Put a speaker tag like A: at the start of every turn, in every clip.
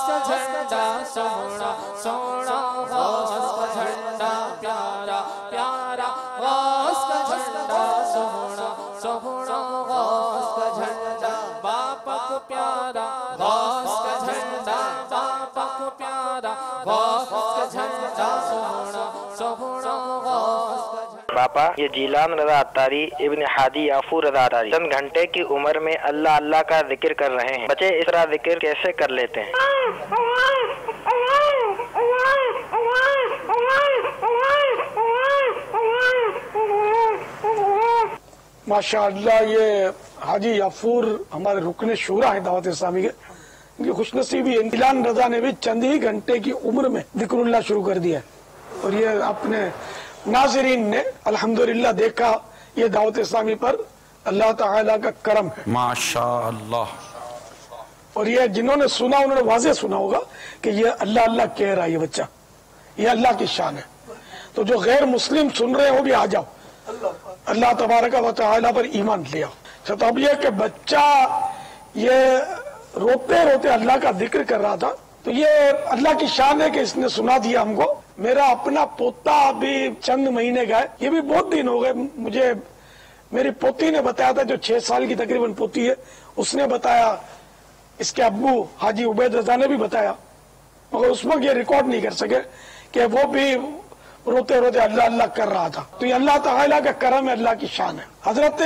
A: کا جھنڈا سونا سونا غوث کا جھنڈا پیارا پیارا غوث کا جھنڈا سونا سونا غوث کا جھنڈا باپا کو پیارا غوث کا جھنڈا باپا کو پیارا غوث کا جھنڈا سونا سونا غوث کا جھنڈا۔
B: باپا یہ جیلان رضا عطاری ابن ہادی یافور رضا عطاری چند گھنٹے کی عمر میں اللہ اللہ کا ذکر کر رہے ہیں، بچے اس طرح ذکر کیسے کر لیتے ہیں؟
C: ماشاءاللہ یہ حاجی یافور ہمارے رکن شورا ہیں دعوت اسلامی کے، ان کی خوش نصیبی جیلان رضا نے بھی چند ہی گھنٹے کی عمر میں ذکر اللہ شروع کر دیا ہے، اور یہ اپنے ناظرین نے الحمدللہ دیکھا، یہ دعوت اسلامی پر اللہ تعالیٰ کا کرم ہے
D: ماشاءاللہ۔
C: اور یہ جنہوں نے سنا انہوں نے واضح سنا ہوگا کہ یہ اللہ اللہ کہہ رہا ہے، یہ بچہ یہ اللہ کی شان ہے۔ تو جو غیر مسلم سن رہے ہیں وہ بھی آ جاؤ، اللہ تبارک و تعالیٰ پر ایمان لے آؤ۔ اب یہ کہ بچہ یہ روتے روتے اللہ کا ذکر کر رہا تھا، تو یہ اللہ کی شان ہے کہ اس نے سنا دیا ہم کو۔ میرا اپنا پوتا بھی چند مہینے کا ہے، یہ بھی بہت دن ہو گئے، مجھے میری پوتی نے بتایا تھا، جو 6 سال کی تقریباً پوتی ہے، اس نے بتایا، اس کے ابو حاجی عبید رضا نے بھی بتایا، مگر اس وقت یہ ریکارڈ نہیں کر سکے کہ وہ بھی روتے روتے اللہ اللہ کر رہا تھا۔ تو یہ اللہ تعالیٰ کا کرم ہے، اللہ کی شان ہے۔ حضرت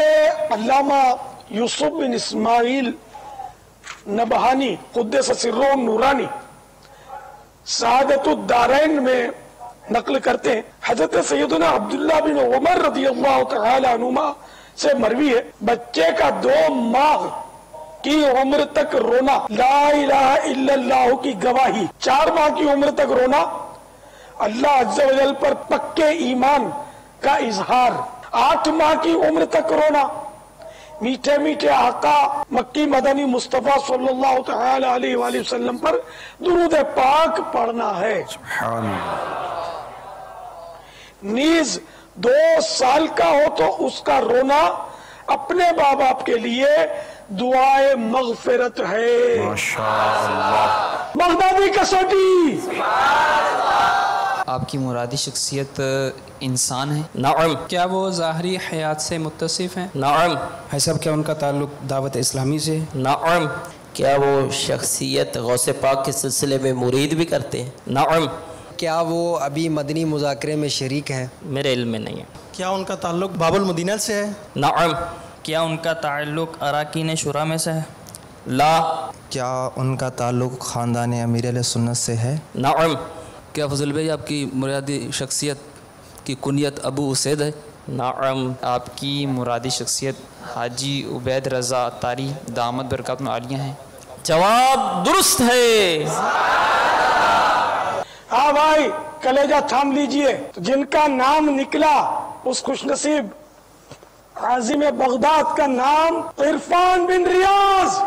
C: علامہ یوسف بن اسماعیل نبہانی قدس سرہ نورانی سعادت الدارین میں نقل کرتے ہیں، حضرت سیدنا عبداللہ بن عمر رضی اللہ تعالی عنہما سے مروی ہے، بچے کا 2 ماہ کی عمر تک رونا، لا الہ الا اللہ کی گواہی، 4 ماہ کی عمر تک رونا، اللہ عز و جل پر پکے ایمان کا اظہار، 8 ماہ کی عمر تک رونا، میٹھے میٹھے آقا مکی مدنی مصطفیٰ صلی اللہ تعالی علیہ وآلہ وسلم پر درود پاک پڑھنا ہے۔
D: سبحان اللہ۔
C: نیز 2 سال کا ہو تو اس کا رونا اپنے ماں باپ کے لیے دعائے مغفرت ہے۔
D: ماشاءاللہ۔
C: بغدادی کسوٹی
E: آپ کی مرادی شخصیت انسان ہے؟ نعم۔ کیا وہ ظاہری حیات سے متصف ہیں؟
F: نعم۔
E: بھائی صاحب کیا ان کا تعلق دعوت اسلامی سے؟
F: نعم۔ کیا وہ شخصیت غوث پاک کے سلسلے میں مرید بھی کرتے ہیں؟ نعم۔
G: کیا وہ ابھی مدنی مذاکرے میں شریک ہیں؟
F: میرے علم میں نہیں ہے۔
H: کیا ان کا تعلق باب المدینہ سے ہے؟
F: نعم۔
I: کیا ان کا تعلق اراکین شورا میں سے ہے؟
F: لا۔
J: کیا ان کا تعلق خاندان امیر علیہ سنت سے ہے؟
F: نعم۔
K: کیا فضل بھائی آپ کی مرادی شخصیت کی کنیت ابو اسید ہے؟
F: نعم۔
E: آپ کی مرادی شخصیت حاجی عبید رضا عطاری دامت برکات عالیہ ہیں؟
F: جواب درست ہے۔
C: ہاں بھائی کلیجہ تھام لیجئے، جن کا نام نکلا اس خوش نصیب عازم بغداد کا نام عرفان بن ریاض۔